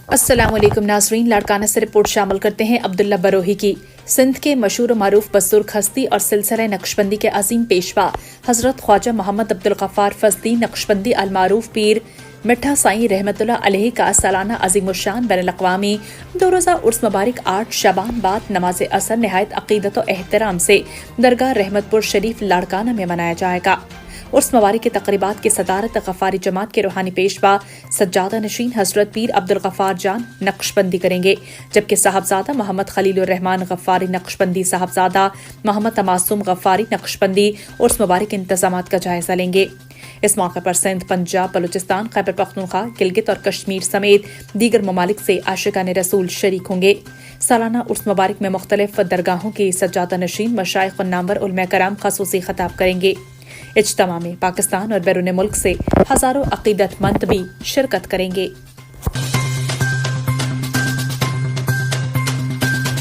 السلام علیکم ناظرین، لاڑکانہ سے رپورٹ شامل کرتے ہیں عبداللہ بروہی کی۔ سندھ کے مشہور و معروف بزرگ ہستی اور سلسلہ نقشبندی کے عظیم پیشوا حضرت خواجہ محمد عبدالغفار فزدی نقشبندی المعروف پیر مٹھا سائیں رحمت اللہ علیہ کا سالانہ عظیم الشان بین الاقوامی 2 روزہ عرس مبارک 8 شعبان بعد نماز عصر نہایت عقیدت و احترام سے درگاہ رحمت پور شریف لاڑکانہ میں منایا جائے گا۔ عرس مبارک کے تقریبات کی صدارت غفاری جماعت کے روحانی پیشوا سجادہ نشین حضرت پیر عبدالغفار جان نقشبندی کریں گے، جبکہ صاحبزادہ محمد خلیل الرحمان غفاری نقشبندی صاحبزادہ محمد تماسم غفاری نقشبندی عرس مبارک انتظامات کا جائزہ لیں گے۔ اس موقع پر سندھ، پنجاب، بلوچستان، خیبر پختونخوا، گلگت اور کشمیر سمیت دیگر ممالک سے عاشقان رسول شریک ہوں گے۔ سالانہ عرس مبارک میں مختلف درگاہوں کی سجادہ نشین مشائخ و نامور علماء کرام خصوصی خطاب کریں گے۔ اجتماع میں پاکستان اور بیرون ملک سے ہزاروں عقیدت مند بھی شرکت کریں گے۔